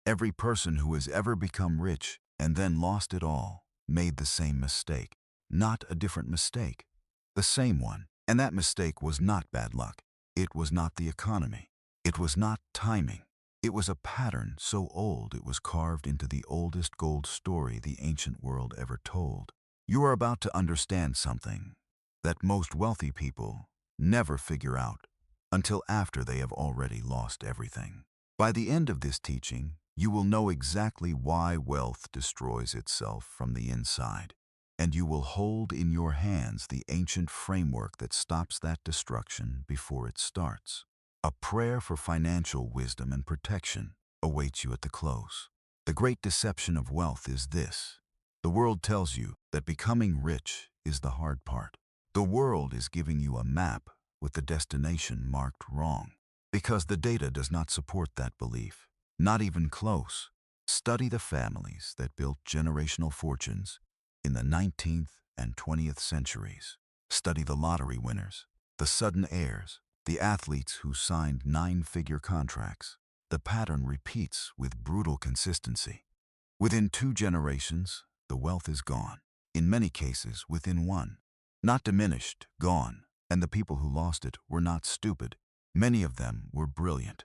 Every person who has ever become rich and then lost it all made the same mistake. Not a different mistake, the same one. And that mistake was not bad luck. It was not the economy. It was not timing. It was a pattern so old it was carved into the oldest gold story the ancient world ever told. You are about to understand something that most wealthy people never figure out until after they have already lost everything. By the end of this teaching, you will know exactly why wealth destroys itself from the inside, and you will hold in your hands the ancient framework that stops that destruction before it starts. A prayer for financial wisdom and protection awaits you at the close. The great deception of wealth is this. The world tells you that becoming rich is the hard part. The world is giving you a map with the destination marked wrong, because the data does not support that belief. Not even close. Study the families that built generational fortunes in the 19th and 20th centuries. Study the lottery winners, the sudden heirs, the athletes who signed 9-figure contracts. The pattern repeats with brutal consistency. Within 2 generations, the wealth is gone. In many cases, within 1. Not diminished, gone. And the people who lost it were not stupid. Many of them were brilliant.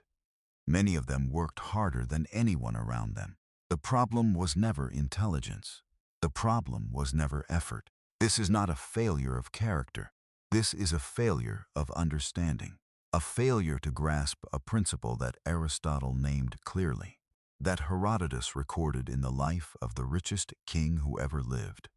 Many of them worked harder than anyone around them. The problem was never intelligence. The problem was never effort. This is not a failure of character. This is a failure of understanding. A failure to grasp a principle that Aristotle named clearly, that Herodotus recorded in the life of the richest king who ever lived,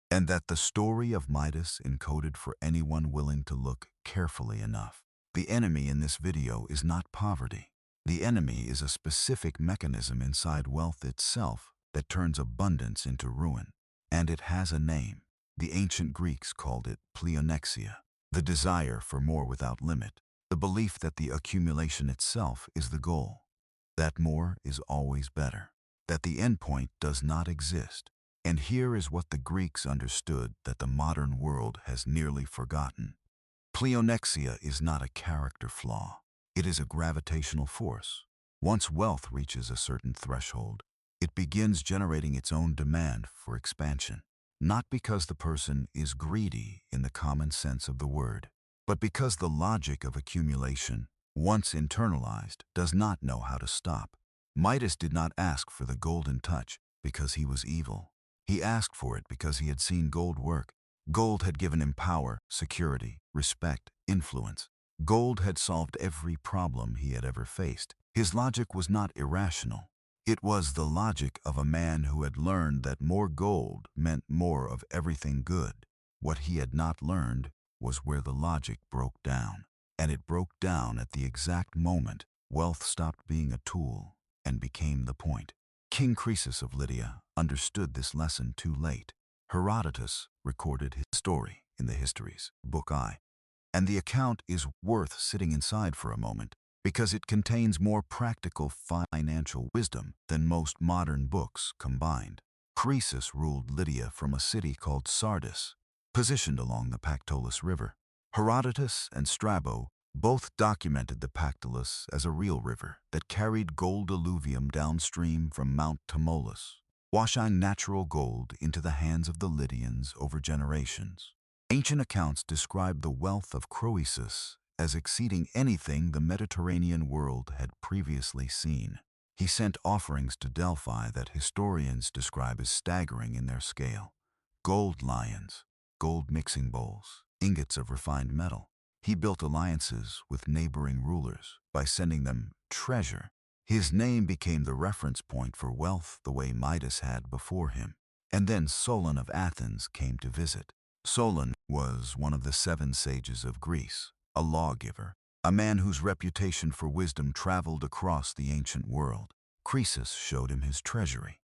and that the story of Midas encoded for anyone willing to look carefully enough. The enemy in this video is not poverty. The enemy is a specific mechanism inside wealth itself that turns abundance into ruin. And it has a name. The ancient Greeks called it Pleonexia, the desire for more without limit, the belief that the accumulation itself is the goal, that more is always better, that the endpoint does not exist. And here is what the Greeks understood that the modern world has nearly forgotten. Pleonexia is not a character flaw. It is a gravitational force. Once wealth reaches a certain threshold, it begins generating its own demand for expansion. Not because the person is greedy in the common sense of the word, but because the logic of accumulation, once internalized, does not know how to stop. Midas did not ask for the golden touch because he was evil. He asked for it because he had seen gold work. Gold had given him power, security, respect, influence. Gold had solved every problem he had ever faced. His logic was not irrational. It was the logic of a man who had learned that more gold meant more of everything good. What he had not learned was where the logic broke down. And it broke down at the exact moment wealth stopped being a tool and became the point. King Croesus of Lydia understood this lesson too late. Herodotus recorded his story in the Histories, Book I. And the account is worth sitting inside for a moment because it contains more practical financial wisdom than most modern books combined. Croesus ruled Lydia from a city called Sardis, positioned along the Pactolus River. Herodotus and Strabo both documented the Pactolus as a real river that carried gold alluvium downstream from Mount Tmolus, washing natural gold into the hands of the Lydians over generations. Ancient accounts describe the wealth of Croesus as exceeding anything the Mediterranean world had previously seen. He sent offerings to Delphi that historians describe as staggering in their scale. Gold lions, gold mixing bowls, ingots of refined metal. He built alliances with neighboring rulers by sending them treasure. His name became the reference point for wealth the way Midas had before him. And then Solon of Athens came to visit. Solon was one of the 7 sages of Greece, a lawgiver, a man whose reputation for wisdom traveled across the ancient world. Croesus showed him his treasury.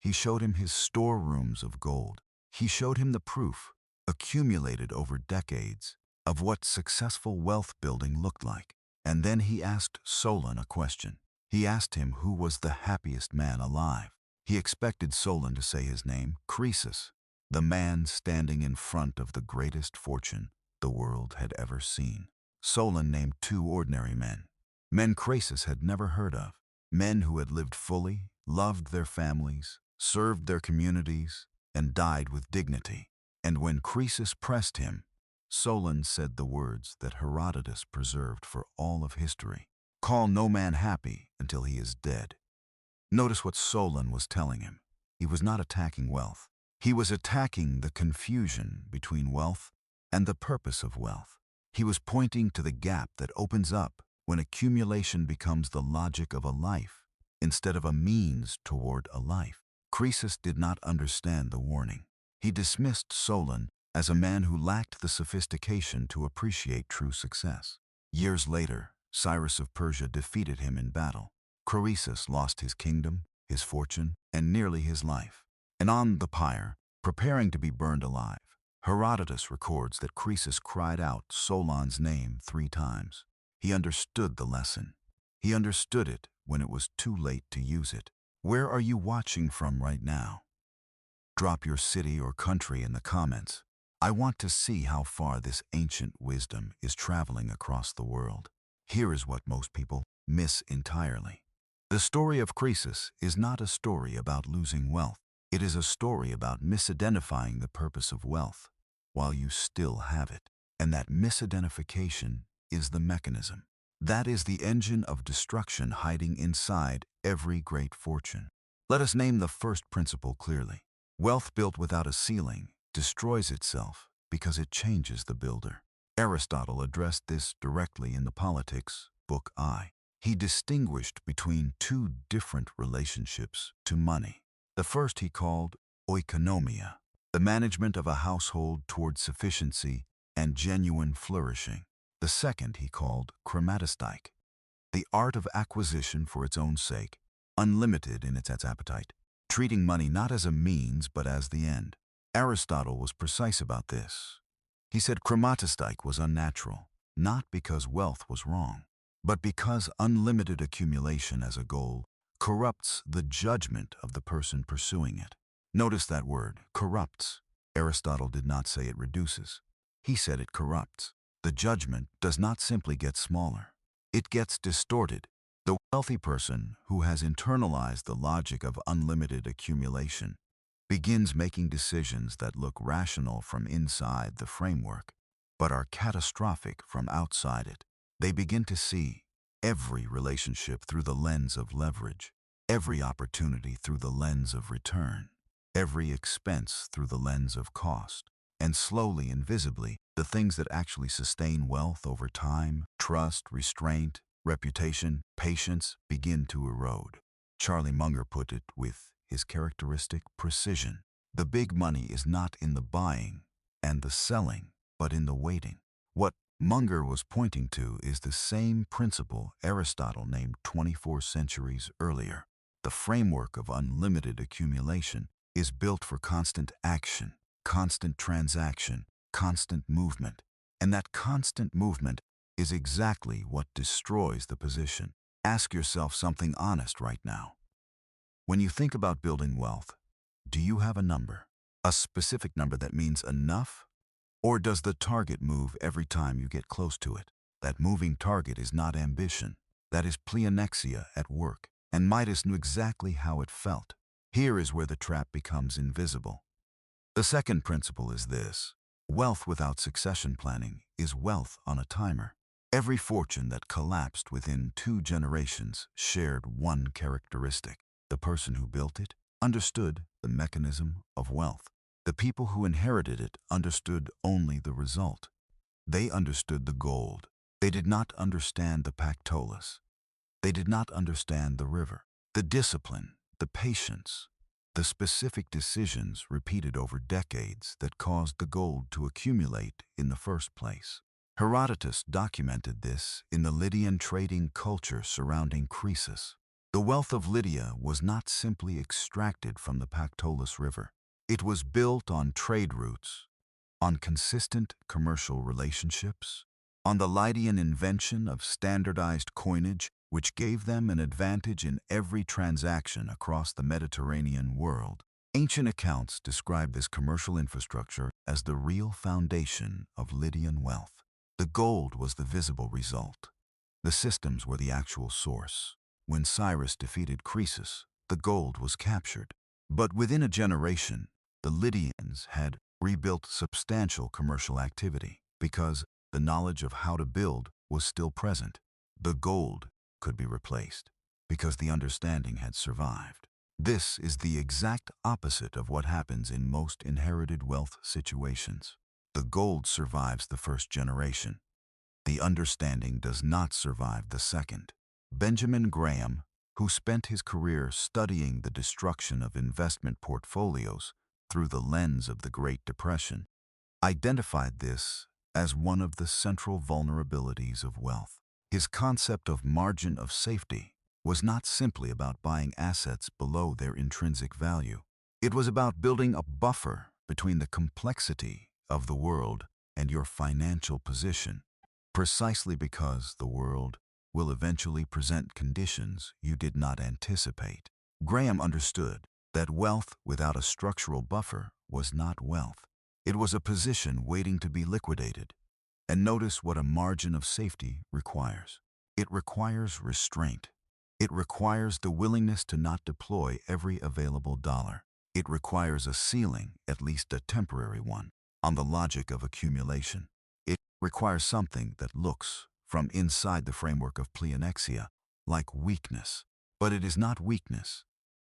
He showed him his storerooms of gold. He showed him the proof, accumulated over decades, of what successful wealth building looked like. And then he asked Solon a question. He asked him who was the happiest man alive. He expected Solon to say his name, Croesus, the man standing in front of the greatest fortune the world had ever seen. Solon named 2 ordinary men, men Croesus had never heard of, men who had lived fully loved their families, served their communities, and died with dignity. And when Croesus pressed him, Solon said the words that Herodotus preserved for all of history: "Call no man happy until he is dead." Notice what Solon was telling him. He was not attacking wealth. He was attacking the confusion between wealth and the purpose of wealth. He was pointing to the gap that opens up when accumulation becomes the logic of a life instead of a means toward a life. Croesus did not understand the warning. He dismissed Solon as a man who lacked the sophistication to appreciate true success. Years later, Cyrus of Persia defeated him in battle. Croesus lost his kingdom, his fortune, and nearly his life. And on the pyre, preparing to be burned alive, Herodotus records that Croesus cried out Solon's name 3 times. He understood the lesson. He understood it when it was too late to use it. Where are you watching from right now? Drop your city or country in the comments. I want to see how far this ancient wisdom is traveling across the world. Here is what most people miss entirely. The story of Croesus is not a story about losing wealth. It is a story about misidentifying the purpose of wealth while you still have it. And that misidentification is the mechanism. That is the engine of destruction hiding inside every great fortune. Let us name the first principle clearly. Wealth built without a ceiling destroys itself because it changes the builder. Aristotle addressed this directly in the Politics, Book I. He distinguished between 2 different relationships to money. The first he called oikonomia, the management of a household toward sufficiency and genuine flourishing. The second he called chromatistike, the art of acquisition for its own sake, unlimited in its appetite, treating money not as a means but as the end. Aristotle was precise about this. He said chromatistike was unnatural, not because wealth was wrong, but because unlimited accumulation as a goal corrupts the judgment of the person pursuing it. Notice that word, corrupts. Aristotle did not say it reduces. He said it corrupts. The judgment does not simply get smaller. It gets distorted. The wealthy person who has internalized the logic of unlimited accumulation begins making decisions that look rational from inside the framework, but are catastrophic from outside it. They begin to see every relationship through the lens of leverage, every opportunity through the lens of return, every expense through the lens of cost, and slowly and visibly, the things that actually sustain wealth over time, trust, restraint, reputation, patience, begin to erode. Charlie Munger put it with his characteristic precision. The big money is not in the buying and the selling, but in the waiting. What Munger was pointing to is the same principle Aristotle named 24 centuries earlier. The framework of unlimited accumulation is built for constant action, constant transaction, constant movement. And that constant movement is exactly what destroys the position. Ask yourself something honest right now. When you think about building wealth, do you have a number? A specific number that means enough? Or does the target move every time you get close to it? That moving target is not ambition. That is Pleonexia at work. And Midas knew exactly how it felt. Here is where the trap becomes invisible. The second principle is this: wealth without succession planning is wealth on a timer. Every fortune that collapsed within 2 generations shared one characteristic. The person who built it understood the mechanism of wealth. The people who inherited it understood only the result. They understood the gold. They did not understand the Pactolus. They did not understand the river, the discipline, the patience, the specific decisions repeated over decades that caused the gold to accumulate in the first place. Herodotus documented this in the Lydian trading culture surrounding Croesus. The wealth of Lydia was not simply extracted from the Pactolus River. It was built on trade routes, on consistent commercial relationships, on the Lydian invention of standardized coinage, which gave them an advantage in every transaction across the Mediterranean world. Ancient accounts describe this commercial infrastructure as the real foundation of Lydian wealth. The gold was the visible result. The systems were the actual source. When Cyrus defeated Croesus, the gold was captured. But within a generation, the Lydians had rebuilt substantial commercial activity because the knowledge of how to build was still present. The gold could be replaced because the understanding had survived. This is the exact opposite of what happens in most inherited wealth situations. The gold survives the first generation. The understanding does not survive the second. Benjamin Graham, who spent his career studying the destruction of investment portfolios through the lens of the Great Depression, identified this as one of the central vulnerabilities of wealth. His concept of margin of safety was not simply about buying assets below their intrinsic value. It was about building a buffer between the complexity of the world and your financial position, precisely because the world will eventually present conditions you did not anticipate. Graham understood that wealth without a structural buffer was not wealth. It was a position waiting to be liquidated. And notice what a margin of safety requires. It requires restraint. It requires the willingness to not deploy every available dollar. It requires a ceiling, at least a temporary one, on the logic of accumulation. It requires something that looks, from inside the framework of Pleonexia, like weakness. But it is not weakness.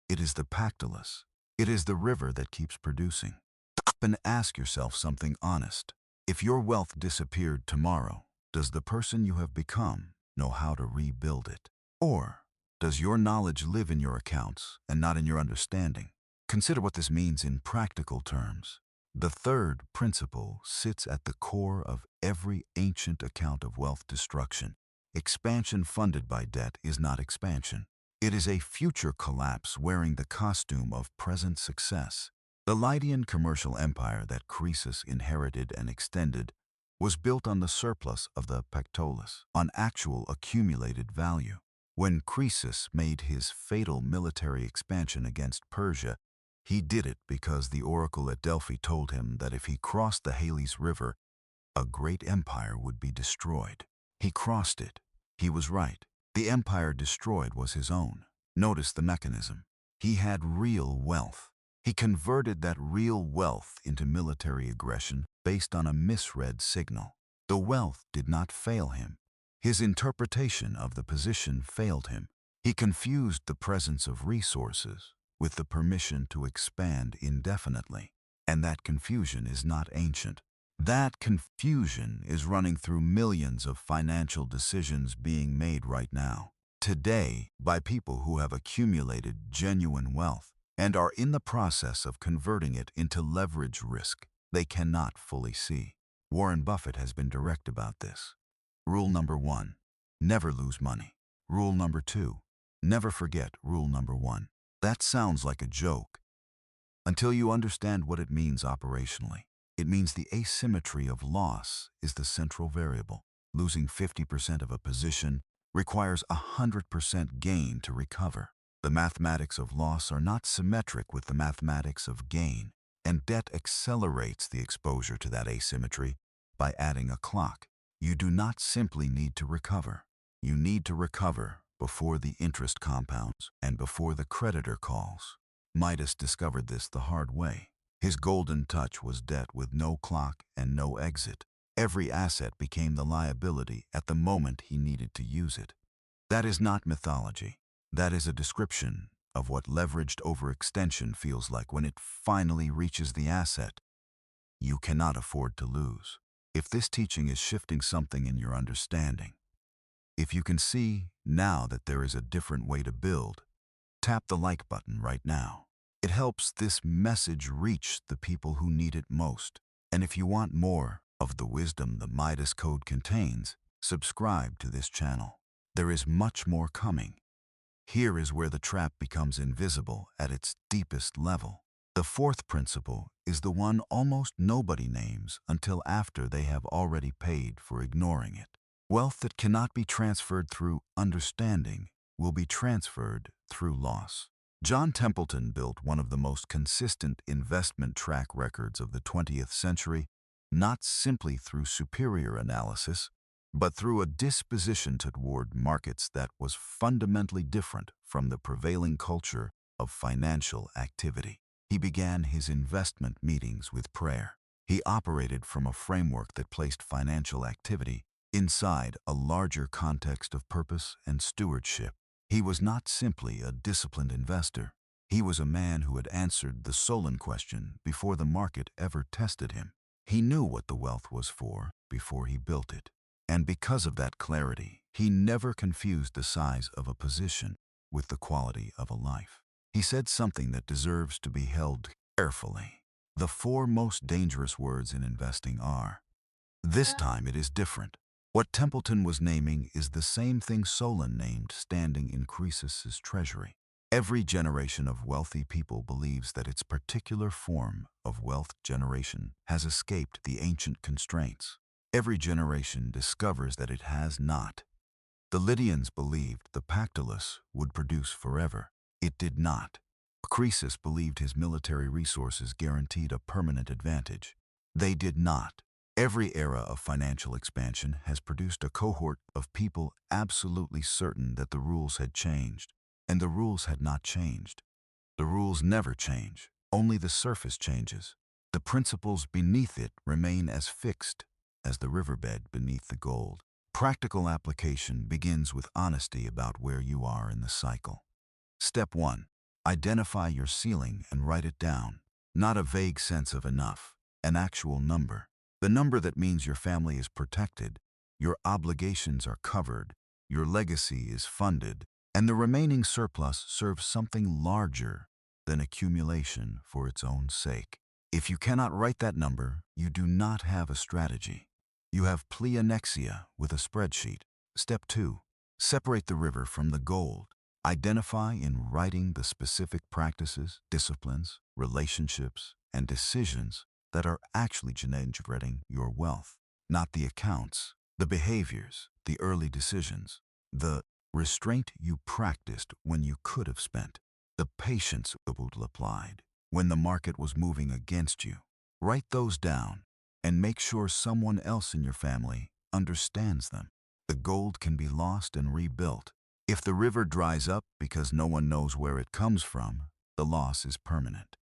It is the Pactolus. It is the river that keeps producing. Stop and ask yourself something honest. If your wealth disappeared tomorrow, does the person you have become know how to rebuild it? Or does your knowledge live in your accounts and not in your understanding? Consider what this means in practical terms. The third principle sits at the core of every ancient account of wealth destruction. Expansion funded by debt is not expansion. It is a future collapse wearing the costume of present success. The Lydian commercial empire that Croesus inherited and extended was built on the surplus of the Pactolus, on actual accumulated value. When Croesus made his fatal military expansion against Persia, he did it because the oracle at Delphi told him that if he crossed the Halys River, a great empire would be destroyed. He crossed it. He was right. The empire destroyed was his own. Notice the mechanism. He had real wealth. He converted that real wealth into military aggression based on a misread signal. The wealth did not fail him. His interpretation of the position failed him. He confused the presence of resources with the permission to expand indefinitely. And that confusion is not ancient. That confusion is running through millions of financial decisions being made right now, today, by people who have accumulated genuine wealth and are in the process of converting it into leverage risk they cannot fully see. Warren Buffett has been direct about this. Rule number 1, never lose money. Rule number 2, never forget rule number 1. That sounds like a joke until you understand what it means operationally. It means the asymmetry of loss is the central variable. Losing 50% of a position requires 100% gain to recover. The mathematics of loss are not symmetric with the mathematics of gain, and debt accelerates the exposure to that asymmetry by adding a clock. You do not simply need to recover. You need to recover before the interest compounds and before the creditor calls. Midas discovered this the hard way. His golden touch was debt with no clock and no exit. Every asset became the liability at the moment he needed to use it. That is not mythology. That is a description of what leveraged overextension feels like when it finally reaches the asset. You cannot afford to lose. If this teaching is shifting something in your understanding, if you can see now that there is a different way to build, tap the like button right now. It helps this message reach the people who need it most. And if you want more of the wisdom the Midas Code contains, subscribe to this channel. There is much more coming. Here is where the trap becomes invisible at its deepest level. The fourth principle is the one almost nobody names until after they have already paid for ignoring it. Wealth that cannot be transferred through understanding will be transferred through loss. John Templeton built one of the most consistent investment track records of the 20th century, not simply through superior analysis, but through a disposition toward markets that was fundamentally different from the prevailing culture of financial activity. He began his investment meetings with prayer. He operated from a framework that placed financial activity inside a larger context of purpose and stewardship. He was not simply a disciplined investor. He was a man who had answered the Solon question before the market ever tested him. He knew what the wealth was for before he built it. And because of that clarity, he never confused the size of a position with the quality of a life. He said something that deserves to be held carefully. The four most dangerous words in investing are, "This time it is different." What Templeton was naming is the same thing Solon named standing in Croesus's treasury. Every generation of wealthy people believes that its particular form of wealth generation has escaped the ancient constraints. Every generation discovers that it has not. The Lydians believed the Pactolus would produce forever. It did not. Croesus believed his military resources guaranteed a permanent advantage. They did not. Every era of financial expansion has produced a cohort of people absolutely certain that the rules had changed, and the rules had not changed. The rules never change, only the surface changes. The principles beneath it remain as fixed as the riverbed beneath the gold. Practical application begins with honesty about where you are in the cycle. Step 1. Identify your ceiling and write it down. Not a vague sense of enough, an actual number. The number that means your family is protected, your obligations are covered, your legacy is funded, and the remaining surplus serves something larger than accumulation for its own sake. If you cannot write that number, you do not have a strategy. You have Pleonexia with a spreadsheet. Step 2. Separate the river from the gold. Identify in writing the specific practices, disciplines, relationships, and decisions that are actually generating your wealth, not the accounts, the behaviors, the early decisions, the restraint you practiced when you could have spent, the patience you applied when the market was moving against you. Write those down and make sure someone else in your family understands them. The gold can be lost and rebuilt. If the river dries up because no one knows where it comes from, the loss is permanent.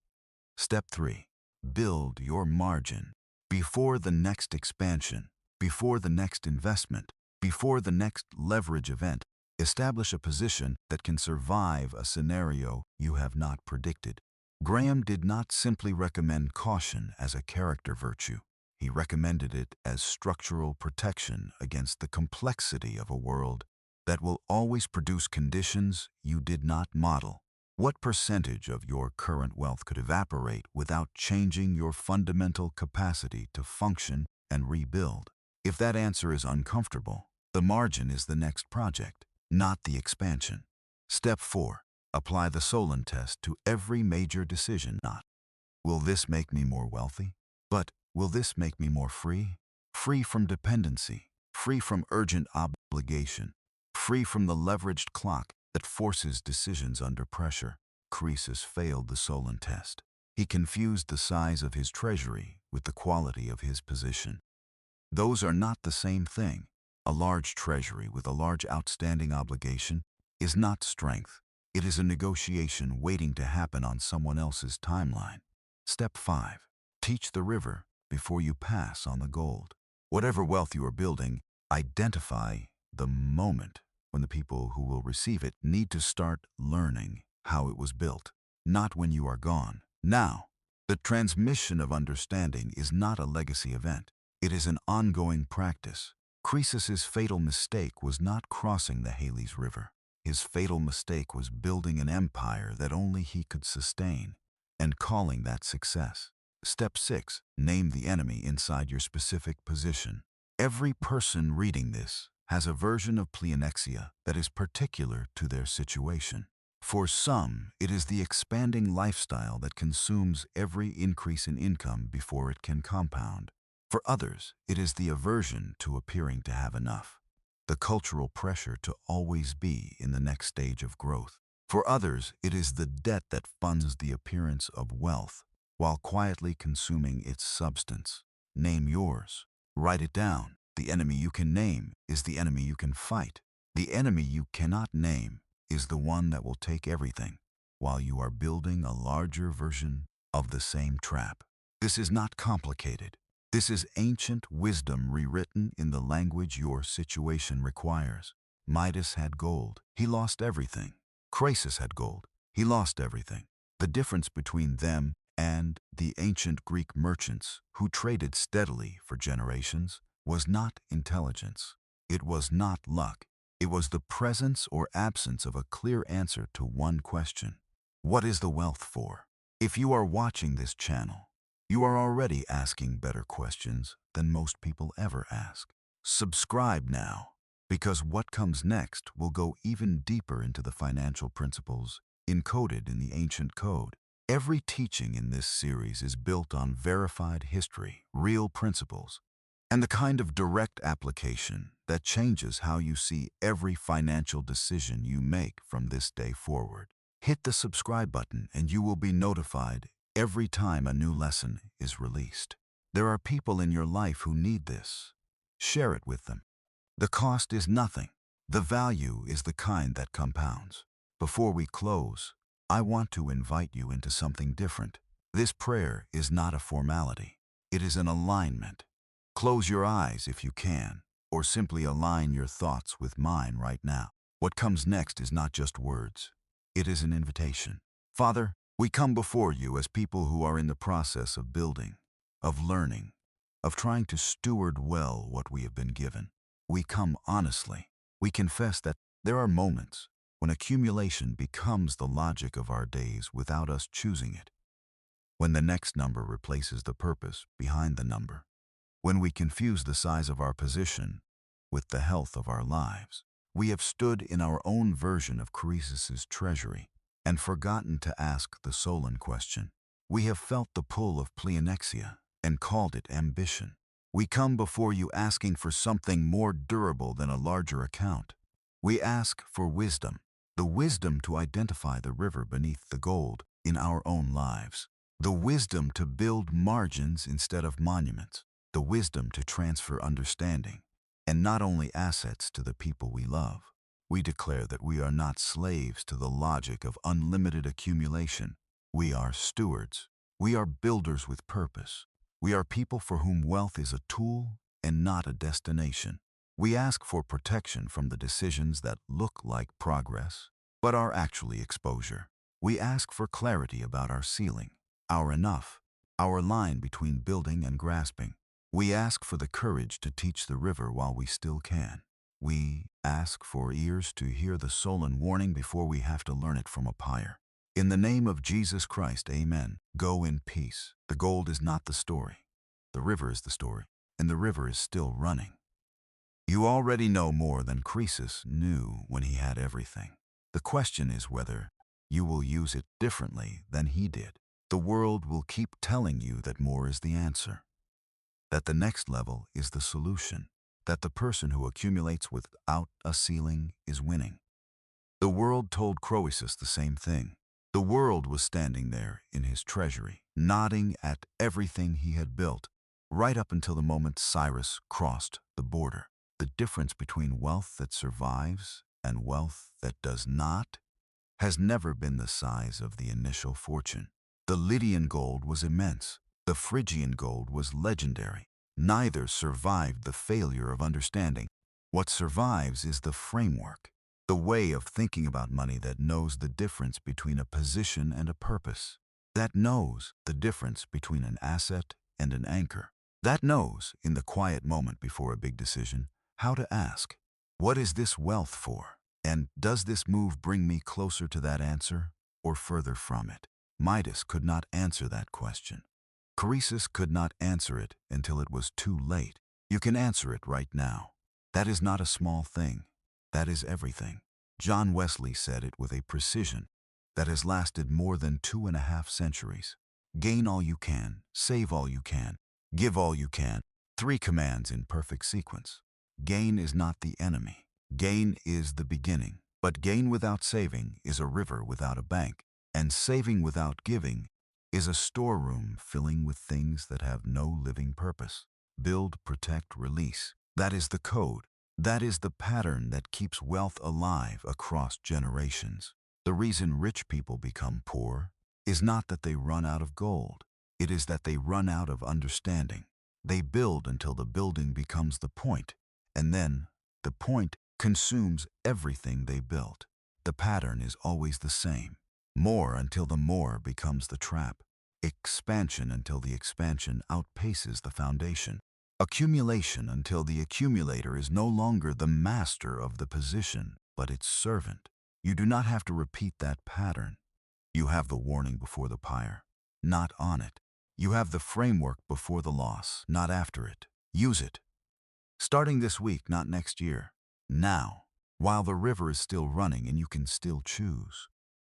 Step 3. Build your margin. Before the next expansion, before the next investment, before the next leverage event, establish a position that can survive a scenario you have not predicted. Graham did not simply recommend caution as a character virtue. He recommended it as structural protection against the complexity of a world that will always produce conditions you did not model. What percentage of your current wealth could evaporate without changing your fundamental capacity to function and rebuild? If that answer is uncomfortable, the margin is the next project, not the expansion. Step 4. Apply the Solon test to every major decision. Not, will this make me more wealthy? But, will this make me more free? Free from dependency, free from urgent obligation, free from the leveraged clock that forces decisions under pressure. Croesus failed the Solon test. He confused the size of his treasury with the quality of his position. Those are not the same thing. A large treasury with a large outstanding obligation is not strength. It is a negotiation waiting to happen on someone else's timeline. Step 5. Teach the river before you pass on the gold. Whatever wealth you are building, identify the moment when the people who will receive it need to start learning how it was built, not when you are gone. Now, the transmission of understanding is not a legacy event. It is an ongoing practice. Croesus's fatal mistake was not crossing the Halys River. His fatal mistake was building an empire that only he could sustain, and calling that success. Step 6. Name the enemy inside your specific position. Every person reading this has a version of Pleonexia that is particular to their situation. For some, it is the expanding lifestyle that consumes every increase in income before it can compound. For others, it is the aversion to appearing to have enough, the cultural pressure to always be in the next stage of growth. For others, it is the debt that funds the appearance of wealth while quietly consuming its substance. Name yours. Write it down. The enemy you can name is the enemy you can fight. The enemy you cannot name is the one that will take everything. while you are building a larger version of the same trap. This is not complicated. This is ancient wisdom rewritten in the language your situation requires. Midas had gold. He lost everything. Croesus had gold. He lost everything. The difference between them and the ancient Greek merchants who traded steadily for generations was not intelligence. It was not luck. It was the presence or absence of a clear answer to one question. What is the wealth for? If you are watching this channel, you are already asking better questions than most people ever ask. Subscribe now, because what comes next will go even deeper into the financial principles encoded in the ancient code. Every teaching in this series is built on verified history, real principles, and the kind of direct application that changes how you see every financial decision you make from this day forward. Hit the subscribe button and you will be notified every time a new lesson is released. There are people in your life who need this. Share it with them. The cost is nothing. The value is the kind that compounds. Before we close, I want to invite you into something different. This prayer is not a formality. It is an alignment. Close your eyes if you can, or simply align your thoughts with mine right now. What comes next is not just words. It is an invitation. Father, we come before you as people who are in the process of building, of learning, of trying to steward well what we have been given. We come honestly. We confess that there are moments when accumulation becomes the logic of our days without us choosing it. When the next number replaces the purpose behind the number. When we confuse the size of our position with the health of our lives. We have stood in our own version of Croesus's treasury and forgotten to ask the Solon question. We have felt the pull of Pleonexia and called it ambition. We come before you asking for something more durable than a larger account. We ask for wisdom, the wisdom to identify the river beneath the gold in our own lives, the wisdom to build margins instead of monuments, the wisdom to transfer understanding, and not only assets to the people we love. We declare that we are not slaves to the logic of unlimited accumulation. We are stewards. We are builders with purpose. We are people for whom wealth is a tool and not a destination. We ask for protection from the decisions that look like progress, but are actually exposure. We ask for clarity about our ceiling, our enough, our line between building and grasping. We ask for the courage to teach the river while we still can. We ask for ears to hear the Solon warning before we have to learn it from a pyre. In the name of Jesus Christ, amen. Go in peace. The gold is not the story. The river is the story, and the river is still running. You already know more than Croesus knew when he had everything. The question is whether you will use it differently than he did. The world will keep telling you that more is the answer, that the next level is the solution, that the person who accumulates without a ceiling is winning. The world told Croesus the same thing. The world was standing there in his treasury, nodding at everything he had built, right up until the moment Cyrus crossed the border. The difference between wealth that survives and wealth that does not has never been the size of the initial fortune. The Lydian gold was immense. The Phrygian gold was legendary. Neither survived the failure of understanding. What survives is the framework, the way of thinking about money that knows the difference between a position and a purpose, that knows the difference between an asset and an anchor, that knows, in the quiet moment before a big decision, how to ask, what is this wealth for? And does this move bring me closer to that answer or further from it? Midas could not answer that question. Croesus could not answer it until it was too late. You can answer it right now. That is not a small thing. That is everything. John Wesley said it with a precision that has lasted more than 2.5 centuries. Gain all you can, save all you can, give all you can. 3 commands in perfect sequence. Gain is not the enemy. Gain is the beginning. But gain without saving is a river without a bank, and saving without giving is a storeroom filling with things that have no living purpose. Build, protect, release. That is the code. That is the pattern that keeps wealth alive across generations. The reason rich people become poor is not that they run out of gold. It is that they run out of understanding. They build until the building becomes the point, and then the point consumes everything they built. The pattern is always the same. More until the more becomes the trap. Expansion until the expansion outpaces the foundation. Accumulation until the accumulator is no longer the master of the position, but its servant. You do not have to repeat that pattern. You have the warning before the pyre, not on it. You have the framework before the loss, not after it. Use it. Starting this week, not next year. Now, while the river is still running and you can still choose.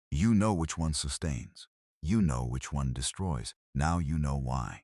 You know which one sustains. You know which one destroys. Now you know why.